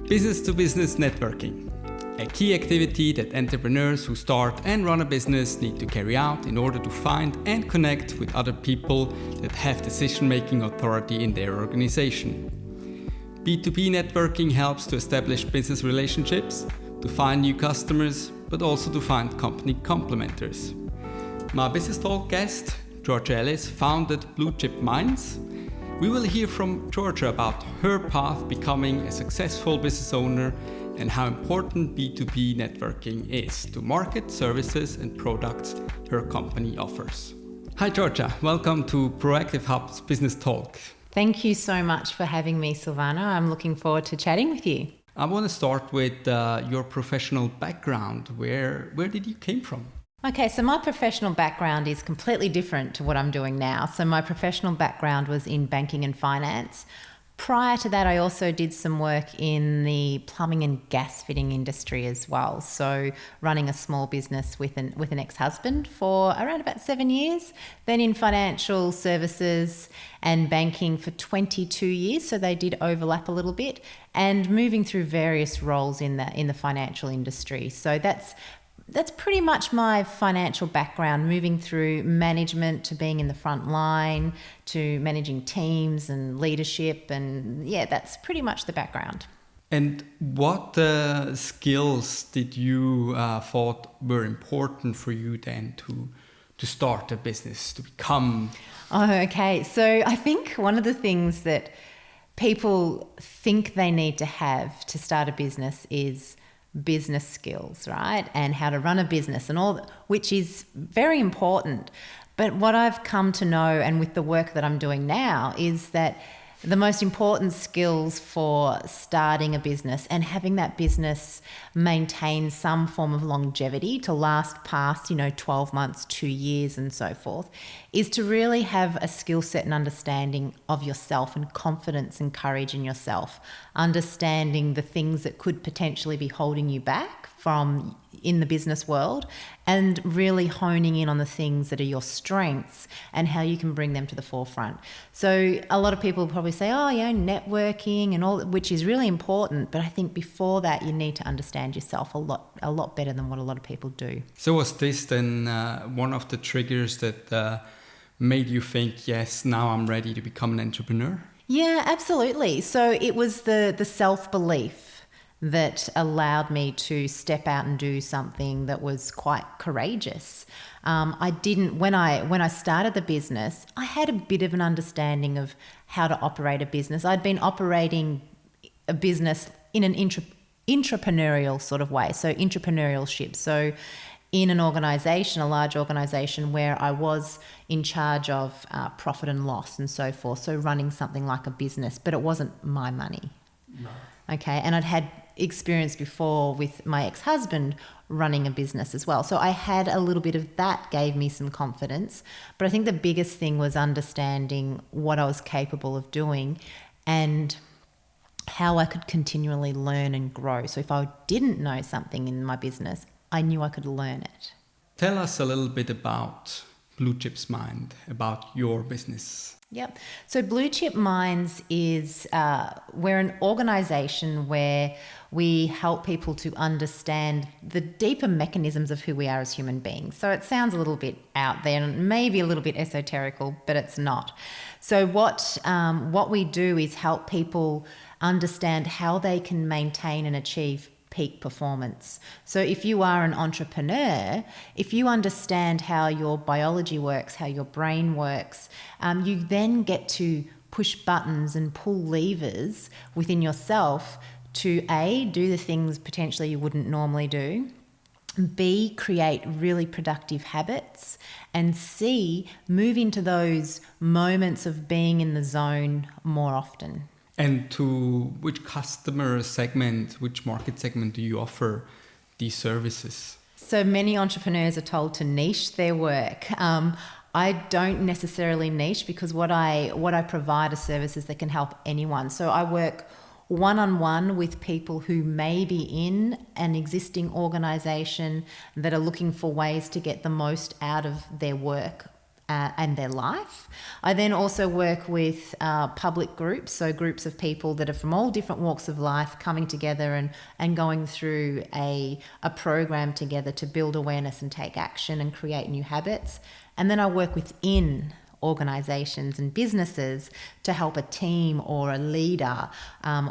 Business-to-business networking, a key activity that entrepreneurs who start and run a business need to carry out in order to find and connect with other people that have decision-making authority in their organization. B2B networking helps to establish business relationships, to find new customers, but also to find company complementers. My Business Talk guest, Georgia Ellis, founded Blue Chip Minds. We will hear from Georgia about her path becoming a successful business owner and how important B2B networking is to market services and products her company offers. Hi Georgia, welcome to Proactive Hub's Business Talk. Thank you so much for having me, Silvana. I'm looking forward to chatting with you. I want to start with your professional background. Where did you came from? Okay, so my professional background is completely different to what I'm doing now. So my professional background was in banking and finance. Prior to that, I also did some work in the plumbing and gas fitting industry as well. So running a small business with an ex-husband for around about 7 years. Then in financial services and banking for 22 years. So they did overlap a little bit, and moving through various roles in the financial industry. So that's pretty much my financial background, moving through management to being in the front line to managing teams and leadership. And yeah, that's pretty much the background. And what skills did you thought were important for you then to start a business, to become? Oh, okay. So I think one of the things that people think they need to have to start a business is business skills, right? And how to run a business and all, which is very important. But what I've come to know, and with the work that I'm doing now, is that the most important skills for starting a business and having that business maintain some form of longevity to last past, 12 months, 2 years and so forth, is to really have a skill set and understanding of yourself and confidence and courage in yourself, understanding the things that could potentially be holding you back from in the business world, and really honing in on the things that are your strengths and how you can bring them to the forefront. So a lot of people probably say, networking and all, which is really important, but I think before that you need to understand yourself a lot better than what a lot of people do. So was this then one of the triggers that made you think, yes, now I'm ready to become an entrepreneur? Yeah, absolutely. So it was the self-belief that allowed me to step out and do something that was quite courageous. When I started the business, I had a bit of an understanding of how to operate a business. I'd been operating a business in an entrepreneurial sort of way, so entrepreneurship. So in an organisation, a large organisation where I was in charge of profit and loss and so forth, so running something like a business, but it wasn't my money. No. Okay, and I'd had experience before with my ex-husband running a business as well. So I had a little bit of that, gave me some confidence. But I think the biggest thing was understanding what I was capable of doing and how I could continually learn and grow. So if I didn't know something in my business, I knew I could learn it. Tell us a little bit about Blue Chip's Mind, about your business. Yep. So Blue Chip Minds is, we're an organisation where we help people to understand the deeper mechanisms of who we are as human beings. So it sounds a little bit out there and maybe a little bit esoterical, but it's not. So what we do is help people understand how they can maintain and achieve peak performance. So if you are an entrepreneur, if you understand how your biology works, how your brain works, you then get to push buttons and pull levers within yourself to A, do the things potentially you wouldn't normally do, B, create really productive habits, and C, move into those moments of being in the zone more often. And to which customer segment, which market segment do you offer these services? So many entrepreneurs are told to niche their work. I don't necessarily niche because what I provide are services that can help anyone. So I work one-on-one with people who may be in an existing organisation that are looking for ways to get the most out of their work and their life. I then also work with public groups, so groups of people that are from all different walks of life coming together and going through a program together to build awareness and take action and create new habits. And then I work within organizations and businesses to help a team or a leader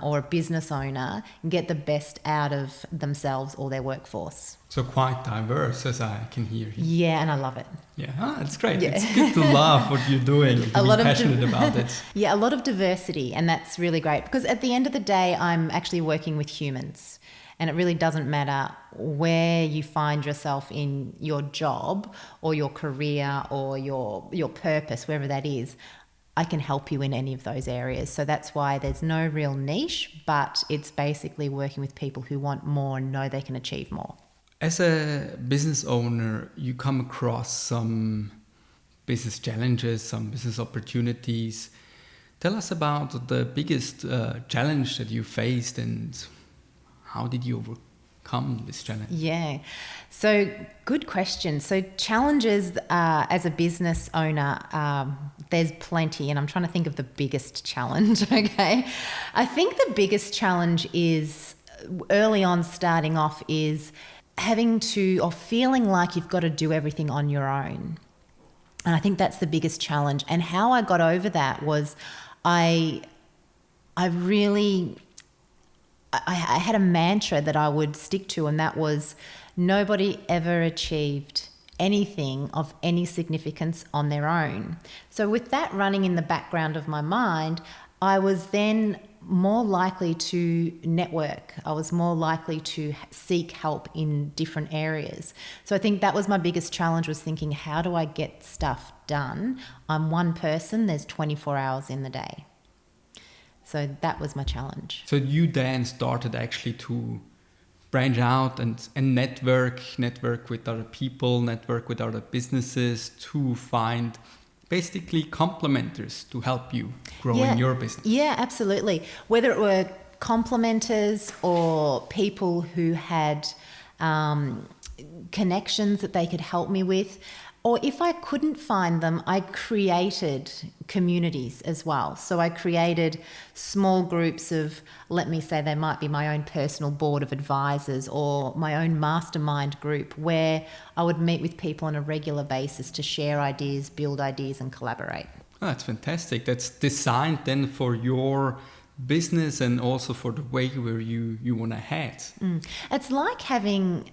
or a business owner get the best out of themselves or their workforce. So quite diverse, as I can hear. Yeah, and I love it. Yeah, it's great. Yeah. It's good to love what you're doing, to be passionate about it. Yeah, a lot of diversity, and that's really great because at the end of the day, I'm actually working with humans. And it really doesn't matter where you find yourself in your job or your career or your purpose, wherever that is. I can help you in any of those areas. So that's why there's no real niche, but it's basically working with people who want more and know they can achieve more. As a business owner, you come across some business challenges, some business opportunities. Tell us about the biggest challenge that you faced and how did you overcome this challenge? Yeah, so good question. So challenges as a business owner, there's plenty, and I'm trying to think of the biggest challenge, okay? I think the biggest challenge is early on starting off is having to or feeling like you've got to do everything on your own. And I think that's the biggest challenge. And how I got over that was I had a mantra that I would stick to, and that was nobody ever achieved anything of any significance on their own. So with that running in the background of my mind, I was then more likely to network. I was more likely to seek help in different areas. So I think that was my biggest challenge, was thinking, how do I get stuff done? I'm one person, there's 24 hours in the day. So that was my challenge. So you then started actually to branch out and network with other people, network with other businesses to find basically complementers to help you grow in your business. Yeah, absolutely. Whether it were complementers or people who had connections that they could help me with, or if I couldn't find them, I created communities as well. So I created small groups of, let me say, they might be my own personal board of advisors or my own mastermind group, where I would meet with people on a regular basis to share ideas, build ideas, and collaborate. Oh, that's fantastic. That's designed then for your business and also for the way where you want to head. It's like having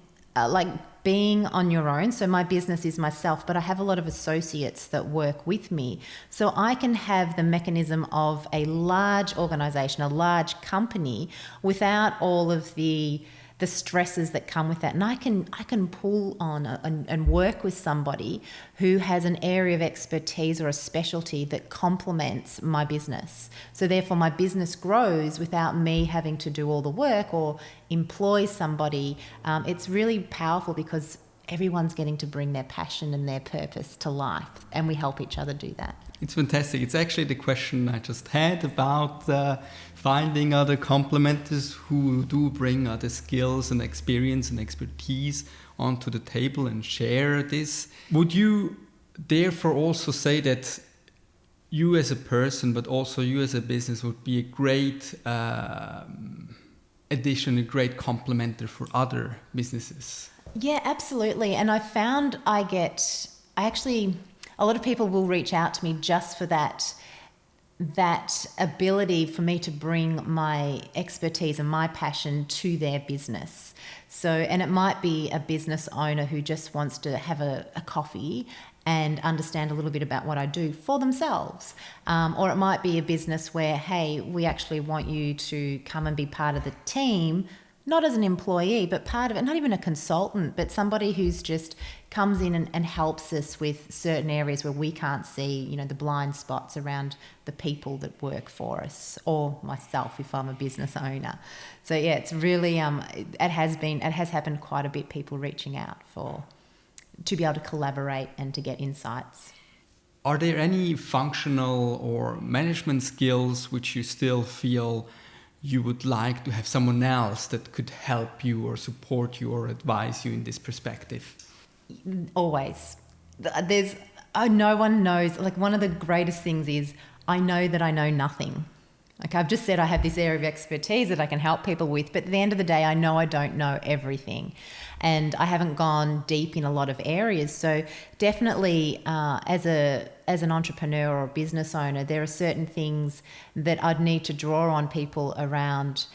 being on your own. So my business is myself, but I have a lot of associates that work with me. So I can have the mechanism of a large organization, a large company, without all of the stresses that come with that. And I can pull on and work with somebody who has an area of expertise or a specialty that complements my business. So therefore my business grows without me having to do all the work or employ somebody. It's really powerful because everyone's getting to bring their passion and their purpose to life, and we help each other do that. It's fantastic. It's actually the question I just had about finding other complementers who do bring other skills and experience and expertise onto the table and share this. Would you therefore also say that you as a person, but also you as a business, would be a great addition, a great complementer for other businesses? Yeah, absolutely. And I found a lot of people will reach out to me just for that ability for me to bring my expertise and my passion to their business. So, and it might be a business owner who just wants to have a coffee and understand a little bit about what I do for themselves. Or it might be a business where, hey, we actually want you to come and be part of the team, not as an employee, but part of it, not even a consultant, but somebody who's just comes in and helps us with certain areas where we can't see, the blind spots around the people that work for us, or myself if I'm a business owner. So yeah, it's really, it has happened quite a bit, people reaching out to be able to collaborate and to get insights. Are there any functional or management skills which you still feel you would like to have someone else that could help you or support you or advise you in this perspective? Always. There's no one knows. Like, one of the greatest things is I know that I know nothing. Like, I've just said I have this area of expertise that I can help people with, but at the end of the day, I know I don't know everything, and I haven't gone deep in a lot of areas. So definitely, as an entrepreneur or business owner, there are certain things that I'd need to draw on people around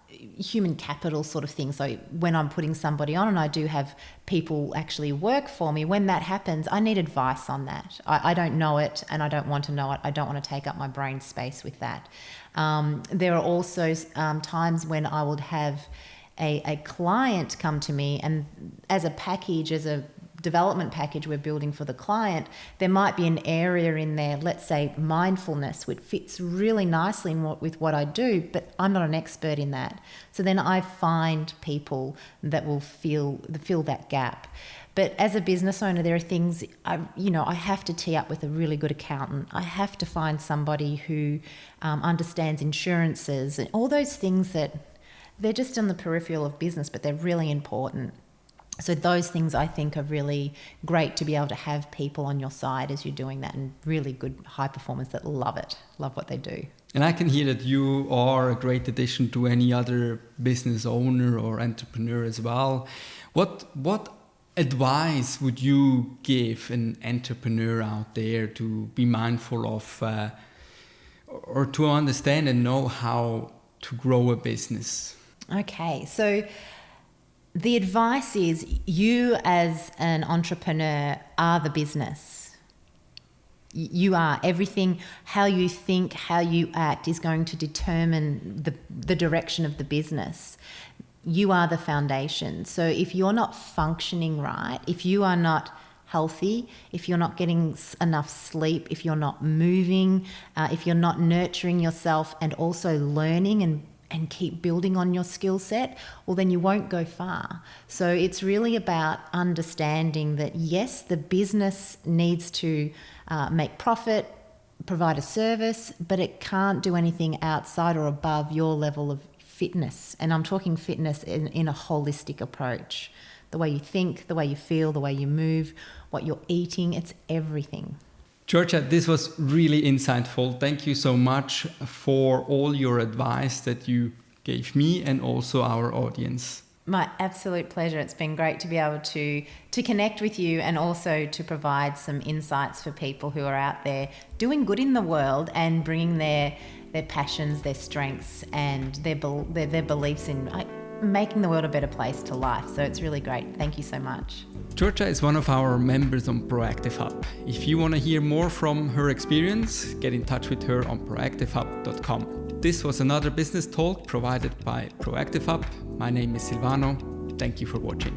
human capital sort of thing. So when I'm putting somebody on, and I do have people actually work for me, when that happens, I need advice on that. I don't know it, and I don't want to know it. I don't want to take up my brain space with that. There are also times when I would have a client come to me, and as a package, as a development package we're building for the client, there might be an area in there, let's say mindfulness, which fits really nicely with what I do, but I'm not an expert in that. So then I find people that will fill that gap. But as a business owner, there are things I have to tee up with a really good accountant. I have to find somebody who understands insurances and all those things that they're just on the peripheral of business, but they're really important. So those things I think are really great to be able to have people on your side as you're doing that, and really good high performers that love what they do. And I can hear that you are a great addition to any other business owner or entrepreneur as well. What advice would you give an entrepreneur out there to be mindful of or to understand and know how to grow a business? Okay, so the advice is, you as an entrepreneur are the business. You are everything. How you think, how you act is going to determine the direction of the business. You are the foundation. So if you're not functioning right, if you are not healthy, if you're not getting enough sleep, if you're not moving, if you're not nurturing yourself and also learning and keep building on your skill set, well, then you won't go far. So it's really about understanding that, yes, the business needs to make profit, provide a service, but it can't do anything outside or above your level of fitness. And I'm talking fitness in a holistic approach. The way you think, the way you feel, the way you move, what you're eating, it's everything. Georgia, this was really insightful. Thank you so much for all your advice that you gave me and also our audience. My absolute pleasure. It's been great to be able to connect with you, and also to provide some insights for people who are out there doing good in the world and bringing their passions, their strengths, and their beliefs in making the world a better place to life. So it's really great. Thank you so much. Georgia is one of our members on Proactive Hub. If you want to hear more from her experience, get in touch with her on proactivehub.com. This was another business talk provided by Proactive Hub. My name is Silvano. Thank you for watching.